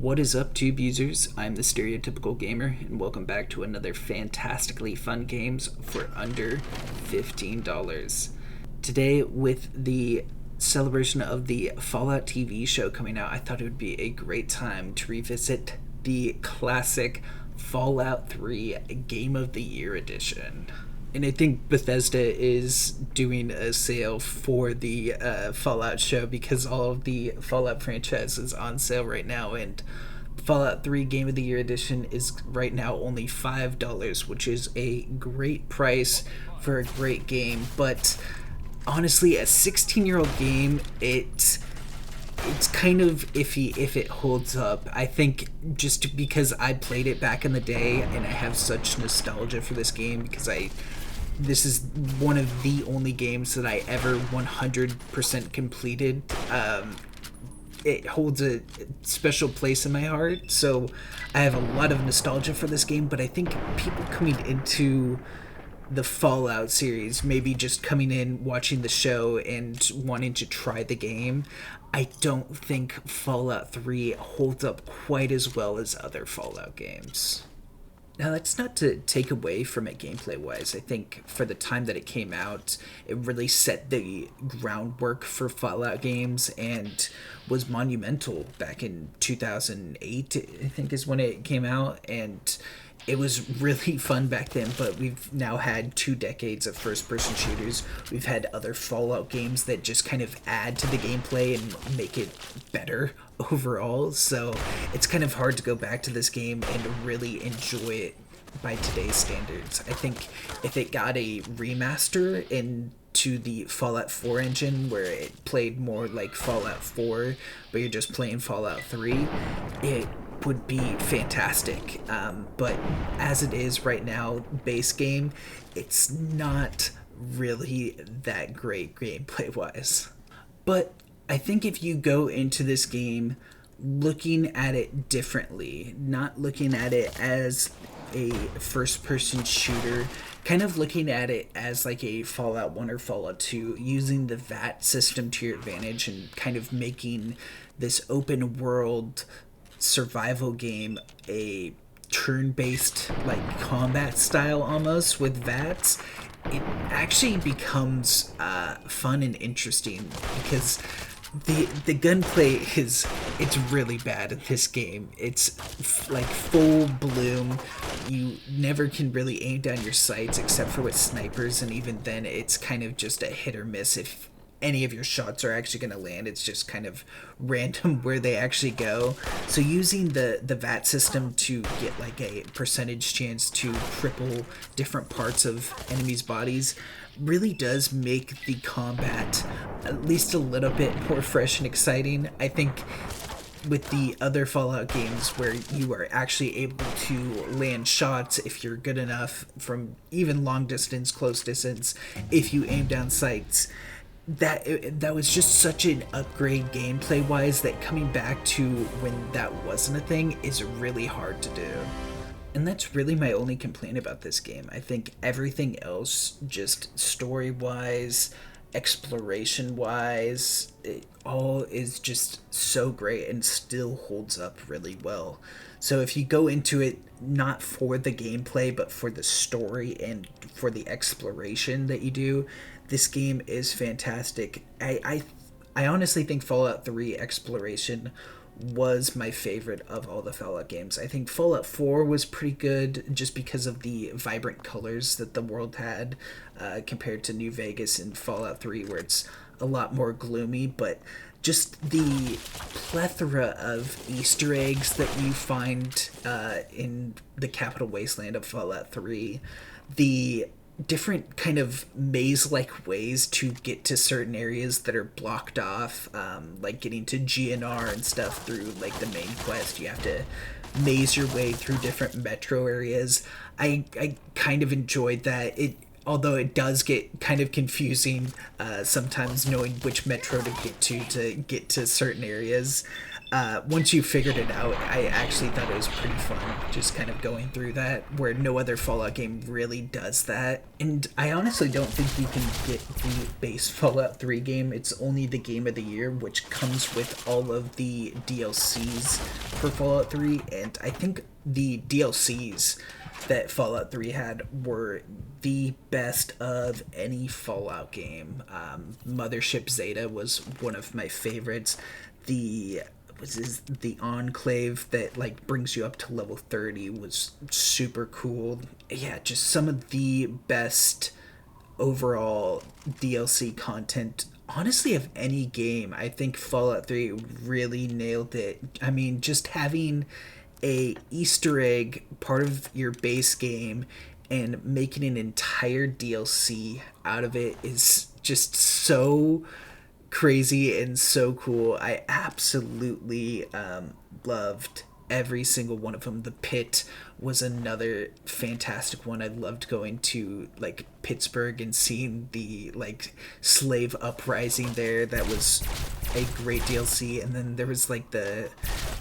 What is up, tube users? I'm the Stereotypical Gamer, and welcome back to another fantastically fun games for under $15. Today, with the celebration of the Fallout TV show coming out, I thought it would be a great time to revisit the classic Fallout 3 Game of the Year edition. And I think Bethesda is doing a sale for the Fallout show because all of the Fallout franchise is on sale right now, and Fallout 3 Game of the Year edition is right now only $5, which is a great price for a great game. But honestly, a 16-year-old game, it's kind of iffy if it holds up. I think just because I played it back in the day and I have such nostalgia for this game because this is one of the only games that I ever 100% completed. It holds a special place in my heart, so I have a lot of nostalgia for this game, but I think people coming into the Fallout series, maybe just coming in, watching the show, and wanting to try the game, I don't think Fallout 3 holds up quite as well as other Fallout games. Now, that's not to take away from it gameplay-wise. I think for the time that it came out, it really set the groundwork for Fallout games and was monumental back in 2008, I think is when it came out, and it was really fun back then. But we've now had 2 decades of first-person shooters. We've had other Fallout games that just kind of add to the gameplay and make it better overall, so it's kind of hard to go back to this game and really enjoy it by today's standards. I think if it got a remaster into the Fallout 4 engine where it played more like Fallout 4 but you're just playing Fallout 3, it would be fantastic. But as it is right now, base game, it's not really that great gameplay wise. But I think if you go into this game looking at it differently, not looking at it as a first-person shooter, kind of looking at it as like a Fallout 1 or Fallout 2, using the VAT system to your advantage and kind of making this open-world survival game a turn-based like combat style almost with VATs, it actually becomes fun and interesting because the gunplay it's really bad in this game. It's like full bloom. You never can really aim down your sights except for with snipers, and even then it's kind of just a hit or miss if any of your shots are actually going to land. It's just kind of random where they actually go. So using the VAT system to get like a percentage chance to cripple different parts of enemies' bodies really does make the combat at least a little bit more fresh and exciting. I think with the other Fallout games where you are actually able to land shots if you're good enough from even long distance, close distance, if you aim down sights, that was just such an upgrade gameplay wise that coming back to when that wasn't a thing is really hard to do. And that's really my only complaint about this game. I think everything else, just story-wise, exploration-wise, it all is just so great and still holds up really well. So if you go into it not for the gameplay, but for the story and for the exploration that you do, this game is fantastic. I honestly think Fallout 3 exploration was my favorite of all the Fallout games. I think Fallout 4 was pretty good just because of the vibrant colors that the world had compared to New Vegas and Fallout 3 where it's a lot more gloomy, but just the plethora of Easter eggs that you find in the Capital Wasteland of Fallout 3, the different kind of maze-like ways to get to certain areas that are blocked off, like getting to GNR and stuff through like the main quest. You have to maze your way through different metro areas. I kind of enjoyed that. Although it does get kind of confusing sometimes knowing which metro to get to certain areas. once you figured it out, I actually thought it was pretty fun just kind of going through that, where no other Fallout game really does that. And I honestly don't think you can get the base Fallout 3 game. It's only the Game of the Year, which comes with all of the DLCs for Fallout 3, and I think the DLCs that Fallout 3 had were the best of any Fallout game. Mothership Zeta was one of my favorites. The Enclave that like brings you up to level 30 was super cool. Yeah, just some of the best overall DLC content, honestly, of any game. I think Fallout 3 really nailed it. I mean, just having a Easter egg part of your base game and making an entire DLC out of it is just so crazy and so cool. I absolutely loved every single one of them. The Pit was another fantastic one. I loved going to like Pittsburgh and seeing the like slave uprising there. That was a great DLC. And then there was like the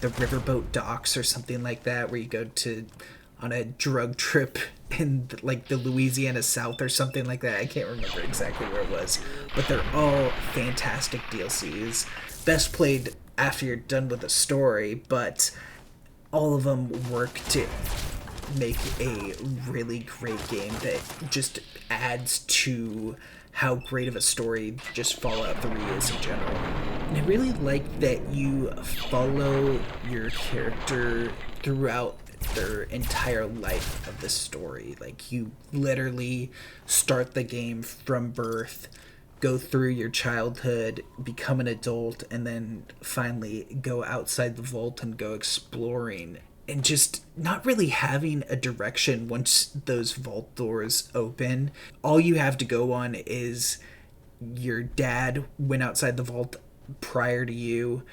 riverboat docks or something like that, where you go to on a drug trip in like the Louisiana South or something like that. I can't remember exactly where it was, but they're all fantastic DLCs. Best played after you're done with the story, but all of them work to make a really great game that just adds to how great of a story just Fallout 3 is in general. And I really like that you follow your character throughout their entire life of the story. Like, you literally start the game from birth, go through your childhood, become an adult, and then finally go outside the vault and go exploring, and just not really having a direction once those vault doors open. All you have to go on is your dad went outside the vault prior to you,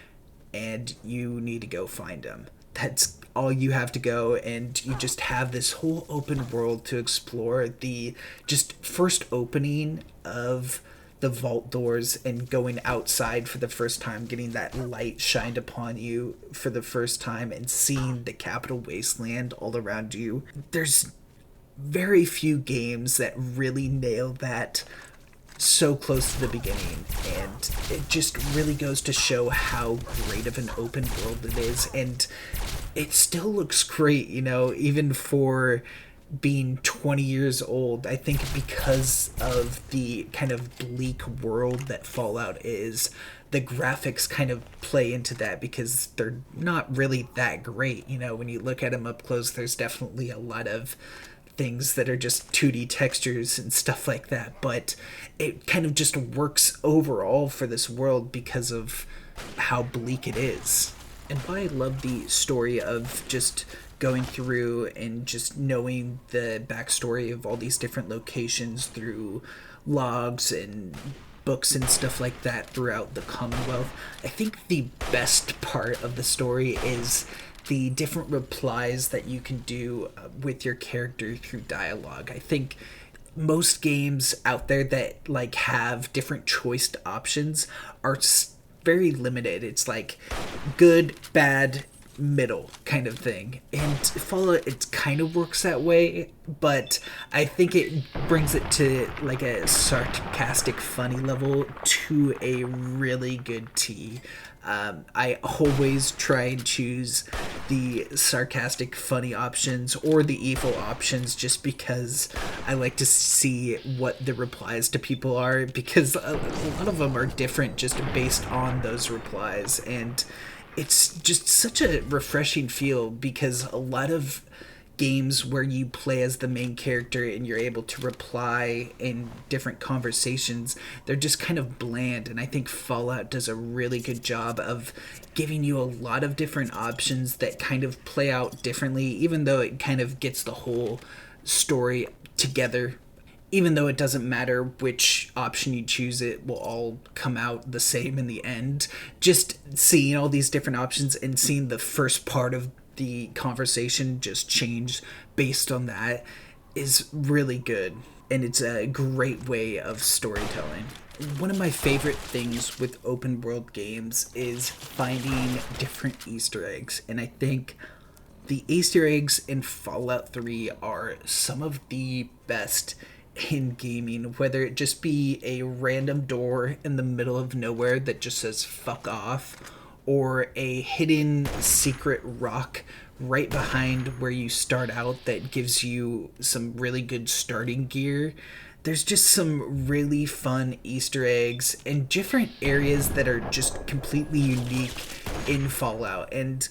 and you need to go find him. That's all you have to go, and you just have this whole open world to explore. The just first opening of the vault doors and going outside for the first time, getting that light shined upon you for the first time, and seeing the Capital Wasteland all around you. There's very few games that really nail that so close to the beginning, and it just really goes to show how great of an open world it is. And it still looks great, you know, even for being 20 years old. I think because of the kind of bleak world that Fallout is, the graphics kind of play into that, because they're not really that great. You know, when you look at them up close, there's definitely a lot of things that are just 2D textures and stuff like that, but it kind of just works overall for this world because of how bleak it is. And why I love the story of just going through and just knowing the backstory of all these different locations through logs and books and stuff like that throughout the Commonwealth. I think the best part of the story is the different replies that you can do with your character through dialogue. I think most games out there that like have different choiced options are very limited. It's like good, bad, middle kind of thing. And Fallout, it kind of works that way, but I think it brings it to like a sarcastic, funny level to a really good T. I always try and choose the sarcastic, funny options or the evil options, just because I like to see what the replies to people are, because a lot of them are different just based on those replies. And it's just such a refreshing feel, because a lot of games where you play as the main character and you're able to reply in different conversations, they're just kind of bland. And I think Fallout does a really good job of giving you a lot of different options that kind of play out differently, even though it kind of gets the whole story together. Even though it doesn't matter which option you choose, it will all come out the same in the end. Just seeing all these different options and seeing the first part of the conversation just change based on that is really good. And it's a great way of storytelling. one of my favorite things with open world games is finding different Easter eggs, and I think the Easter eggs in Fallout 3 are some of the best in gaming, whether it just be a random door in the middle of nowhere that just says fuck off, or a hidden secret rock right behind where you start out that gives you some really good starting gear. There's just some really fun Easter eggs and different areas that are just completely unique in Fallout. And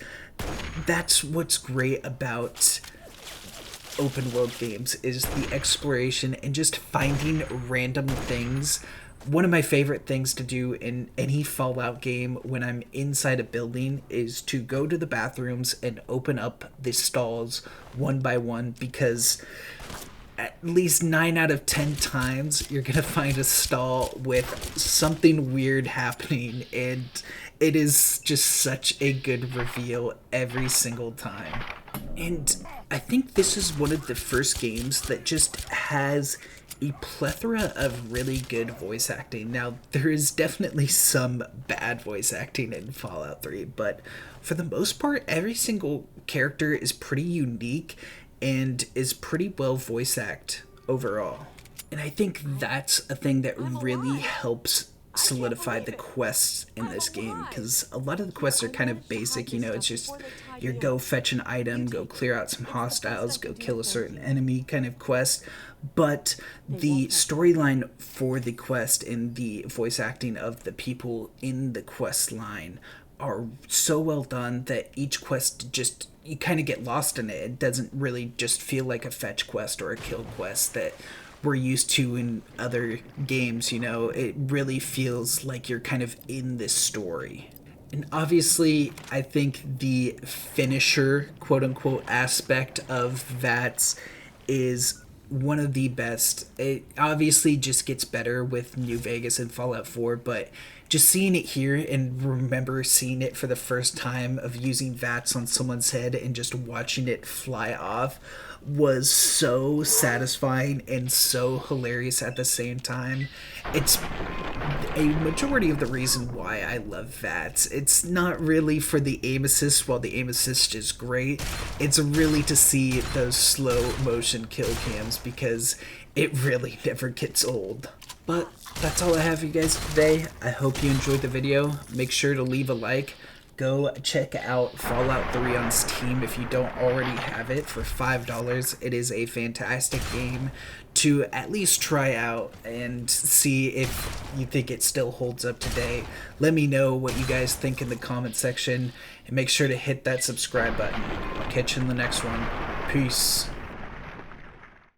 that's what's great about open world games, is the exploration and just finding random things. One of my favorite things to do in any Fallout game when I'm inside a building is to go to the bathrooms and open up the stalls one by one, because at least 9 out of 10 times you're gonna find a stall with something weird happening, and it is just such a good reveal every single time. And I think this is one of the first games that just has a plethora of really good voice acting. Now, there is definitely some bad voice acting in Fallout 3, but for the most part, every single character is pretty unique and is pretty well voice acted overall. And I think that's a thing that really helps solidify the quests in this game, because a lot of the quests are kind of basic. It's just your go fetch an item, go clear out some hostiles, go kill a certain enemy kind of quest. But the storyline for the quest and the voice acting of the people in the quest line are so well done that each quest, just you kind of get lost in it. It doesn't really just feel like a fetch quest or a kill quest that we're used to in other games. It really feels like you're kind of in this story. And obviously, I think the finisher, quote unquote, aspect of VATS is one of the best. It obviously just gets better with New Vegas and Fallout 4, but just seeing it here and remember seeing it for the first time of using VATS on someone's head and just watching it fly off was so satisfying and so hilarious at the same time. It's a majority of the reason why I love VATS. It's not really for the aim assist, while the aim assist is great. It's really to see those slow motion kill cams, because it really never gets old. But that's all I have for you guys today. I hope you enjoyed the video. Make sure to leave a like. Go check out Fallout 3 on Steam if you don't already have it for $5. It is a fantastic game to at least try out and see if you think it still holds up today. Let me know what you guys think in the comment section, and make sure to hit that subscribe button. I'll catch you in the next one. Peace.